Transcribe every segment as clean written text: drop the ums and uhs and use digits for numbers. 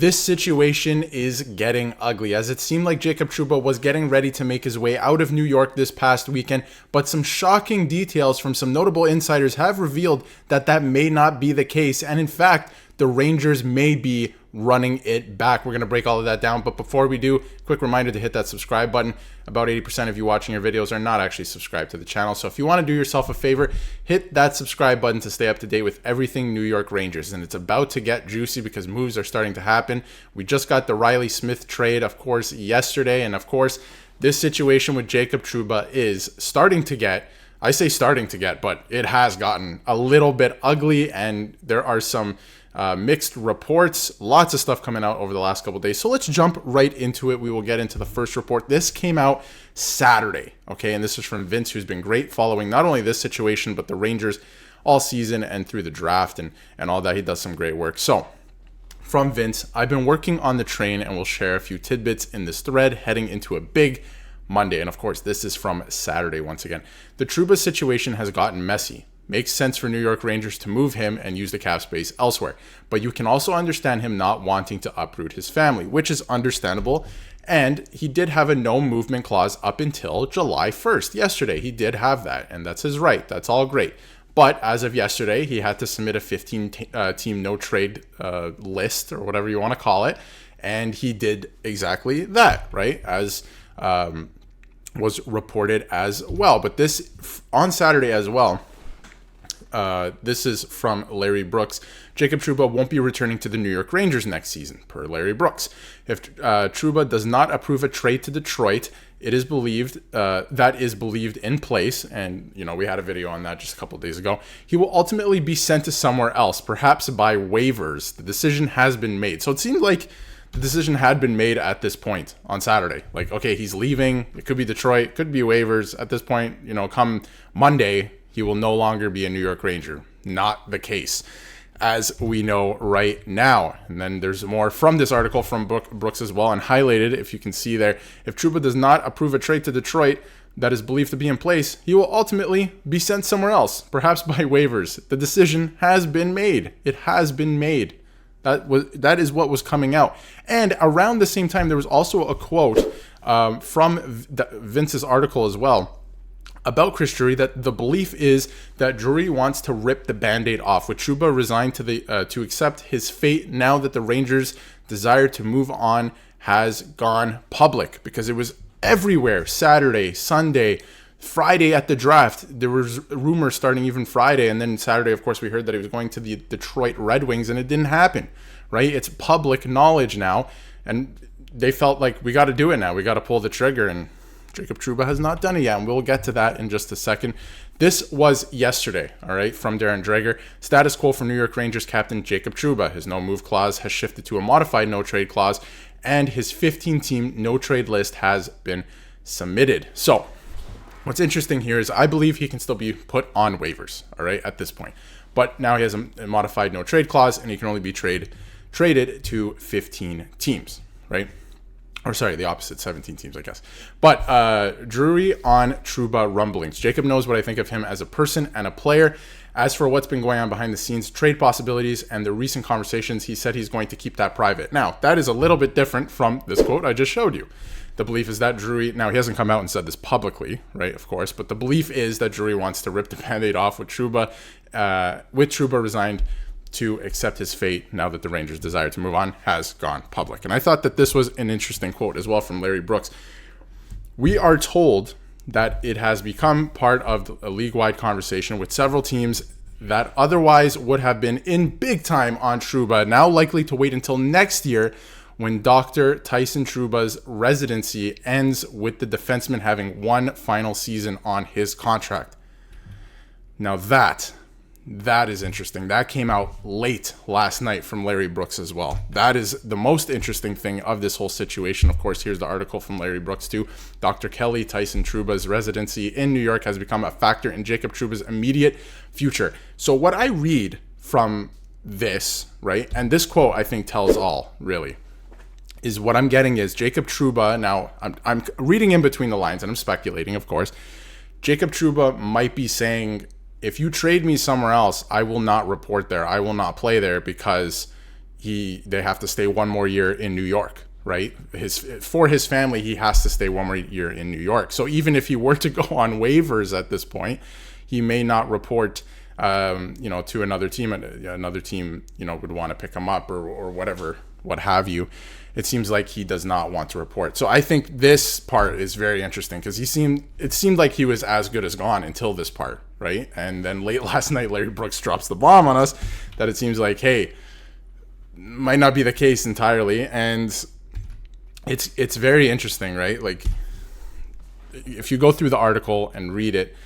This situation is getting ugly, as it seemed like Jacob Trouba was getting ready to make his way out of New York this past weekend, but some shocking details from some notable insiders have revealed that that may not be the case, and in fact, the Rangers may be running it back. We're going to break all of that down, but before we do, quick reminder to hit that subscribe button. About 80% of you watching your videos are not actually subscribed to the channel, so if you want to do yourself a favor, hit that subscribe button to stay up to date with everything New York Rangers, and it's about to get juicy because moves are starting to happen. We just got the Riley Smith trade, of course, yesterday, and of course, this situation with Jacob Trouba is starting to get, I say starting to get, but it has gotten a little bit ugly, and there are some mixed reports, lots of stuff coming out over the last couple of days. So let's jump right into it. We will get into the first report. This came out Saturday, okay? And this is from Vince, who's been great following not only this situation, but the Rangers all season and through the draft and all that. He does some great work. So from Vince, I've been working on the train and will share a few tidbits in this thread heading into a big Monday. And of course, this is from Saturday once again. The Trouba situation has gotten messy. Makes sense for New York Rangers to move him and use the cap space elsewhere. But you can also understand him not wanting to uproot his family, which is understandable. And he did have a no movement clause up until July 1st. Yesterday, he did have that, and that's his right. That's all great. But as of yesterday, he had to submit a 15-team no-trade list, or whatever you want to call it. And he did exactly that, right? As was reported as well. But this, on Saturday as well, this is from Larry Brooks. Jacob Trouba won't be returning to the New York Rangers next season, per Larry Brooks. If Trouba does not approve a trade to Detroit, it is believed that is believed in place, and we had a video on that just a couple of days ago. He will ultimately be sent to somewhere else, perhaps by waivers. The decision has been made. So it seemed like the decision had been made at this point on Saturday. Like, okay, he's leaving. It could be Detroit, could be waivers. At this point, come Monday, he will no longer be a New York Ranger. Not the case, as we know right now. And then there's more from this article from Brooks as well, and highlighted, if you can see there, if Trouba does not approve a trade to Detroit that is believed to be in place, he will ultimately be sent somewhere else, perhaps by waivers. The decision has been made. It has been made. That is what was coming out. And around the same time, there was also a quote from Vince's article as well, about Chris Drury, that the belief is that Drury wants to rip the Band-Aid off, with Trouba resigned to accept his fate now that the Rangers' desire to move on has gone public, because it was everywhere. Saturday, Sunday, Friday at the draft, there was rumors starting even Friday, and then Saturday, of course, we heard that he was going to the Detroit Red Wings, and it didn't happen, right? It's public knowledge now, and they felt like, we got to do it now. We got to pull the trigger, and Jacob Trouba has not done it yet, and we'll get to that in just a second. This was yesterday, all right, from Darren Dreger. Status quo for New York Rangers captain Jacob Trouba. His no-move clause has shifted to a modified no-trade clause, and his 15-team no-trade list has been submitted. So what's interesting here is I believe he can still be put on waivers, all right, at this point. But now he has a modified no-trade clause, and he can only be traded to 15 teams, right? Or sorry, the opposite, 17 teams, I guess. But Drury on Trouba rumblings. Jacob knows what I think of him as a person and a player. As for what's been going on behind the scenes, trade possibilities, and the recent conversations, he said he's going to keep that private. Now, that is a little bit different from this quote I just showed you. The belief is that Drury, now he hasn't come out and said this publicly, right, of course, but the belief is that Drury wants to rip the Band-Aid off with Trouba resigned to accept his fate now that the Rangers' desire to move on has gone public. And I thought that this was an interesting quote as well from Larry Brooks. We are told that it has become part of a league-wide conversation with several teams that otherwise would have been in big time on Trouba, now likely to wait until next year when Dr. Tyson Trouba's residency ends, with the defenseman having one final season on his contract. Now that is interesting. That came out late last night from Larry Brooks as well. That is the most interesting thing of this whole situation. Of course, here's the article from Larry Brooks too. Dr. Kelly Tyson Trouba's residency in New York has become a factor in Jacob Trouba's immediate future. So what I read from this, right, and this quote I think tells all, really, is what I'm getting is Jacob Trouba, now I'm reading in between the lines and I'm speculating, of course. Jacob Trouba might be saying, if you trade me somewhere else, I will not report there. I will not play there because they have to stay one more year in New York, right? For his family, he has to stay one more year in New York. So even if he were to go on waivers at this point, he may not report, to another team. Another team, would want to pick him up or whatever, what have you. It seems like he does not want to report. So I think this part is very interesting because it seemed like he was as good as gone until this part, right? And then late last night, Larry Brooks drops the bomb on us that it seems like, hey, might not be the case entirely. And it's very interesting, right? Like, if you go through the article and read it,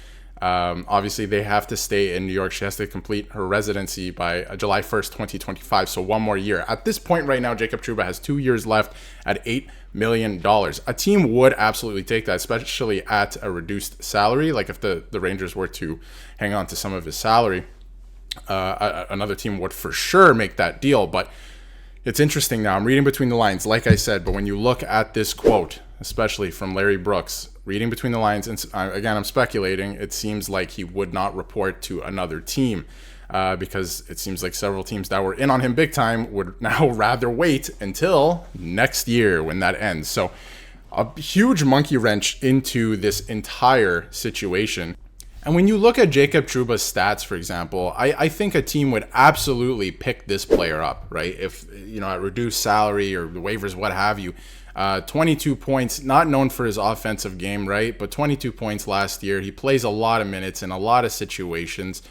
obviously they have to stay in New York. She has to complete her residency by July 1st, 2025. So one more year. At this point right now, Jacob Trouba has 2 years left at $8 million. A team would absolutely take that, especially at a reduced salary. Like if the Rangers were to hang on to some of his salary, another team would for sure make that deal. But it's interesting now. I'm reading between the lines, like I said, but when you look at this quote, especially from Larry Brooks, reading between the lines, and again, I'm speculating, it seems like he would not report to another team because it seems like several teams that were in on him big time would now rather wait until next year when that ends. So a huge monkey wrench into this entire situation. And when you look at Jacob Trouba's stats, for example, I think a team would absolutely pick this player up, right? If, at reduced salary or the waivers, what have you. 22 points, not known for his offensive game, right? But 22 points last year. He plays a lot of minutes in a lot of situations.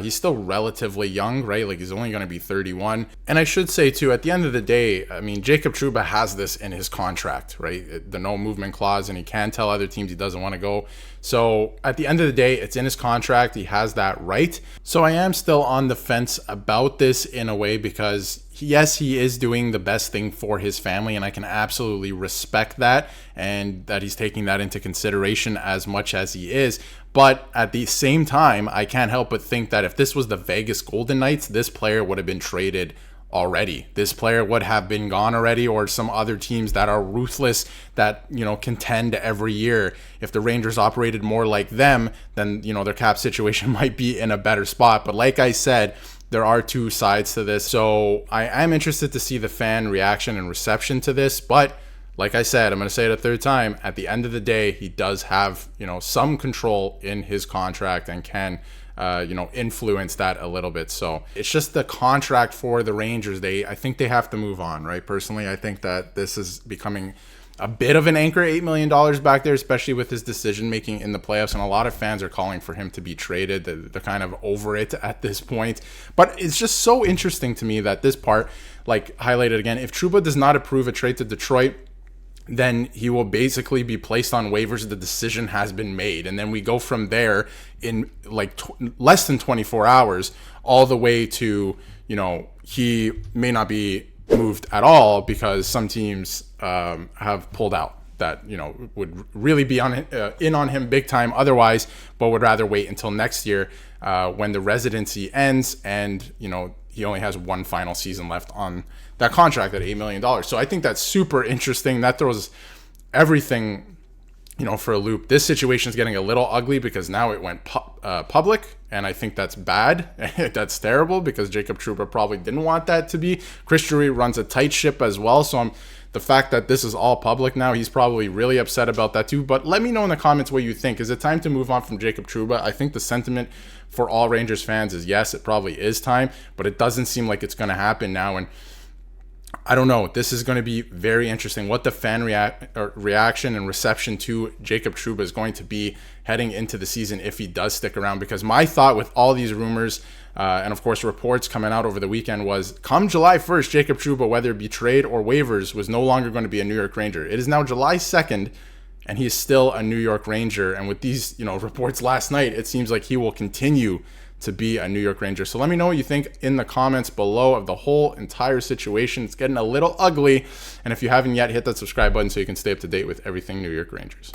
He's still relatively young, right? Like he's only going to be 31. And I should say too, at the end of the day, I mean, Jacob Trouba has this in his contract, right? The no movement clause, and he can tell other teams he doesn't want to go. So at the end of the day, it's in his contract. He has that right. So I am still on the fence about this in a way because yes, he is doing the best thing for his family, and I can absolutely respect that and that he's taking that into consideration as much as he is. But at the same time, I can't help but think that if this was the Vegas Golden Knights, this player would have been traded already. This player would have been gone already, or some other teams that are ruthless that, contend every year. If the Rangers operated more like them, then, their cap situation might be in a better spot. But like I said, there are two sides to this. So I am interested to see the fan reaction and reception to this. But like I said, I'm going to say it a third time. At the end of the day, he does have, some control in his contract and can, influence that a little bit. So it's just the contract for the Rangers. I think they have to move on, right? Personally, I think that this is becoming a bit of an anchor, $8 million back there, especially with his decision-making in the playoffs. And a lot of fans are calling for him to be traded. They're kind of over it at this point. But it's just so interesting to me that this part, like highlighted again, if Trouba does not approve a trade to Detroit, then he will basically be placed on waivers. The decision has been made. And then we go from there in less than 24 hours all the way to, he may not be moved at all because some teams have pulled out that would really be in on him big time otherwise, but would rather wait until next year when the residency ends and he only has one final season left on that contract at $8 million. So I think that's super interesting. That throws everything for a loop. This situation is getting a little ugly because now it went public, and I think that's bad. That's terrible because Jacob Trouba probably didn't want that to be. Chris Drury runs a tight ship as well, so the fact that this is all public now, he's probably really upset about that too. But let me know in the comments what you think. Is it time to move on from Jacob Trouba? I think the sentiment for all Rangers fans is yes, it probably is time, but it doesn't seem like it's going to happen now. And I don't know. This is going to be very interesting what the fan reaction and reception to Jacob Trouba is going to be heading into the season if he does stick around. Because my thought with all these rumors and, of course, reports coming out over the weekend was come July 1st, Jacob Trouba, whether it be trade or waivers, was no longer going to be a New York Ranger. It is now July 2nd, and he is still a New York Ranger. And with these reports last night, it seems like he will continue to be a New York Ranger. So let me know what you think in the comments below of the whole entire situation. It's getting a little ugly. And if you haven't yet, hit that subscribe button so you can stay up to date with everything New York Rangers.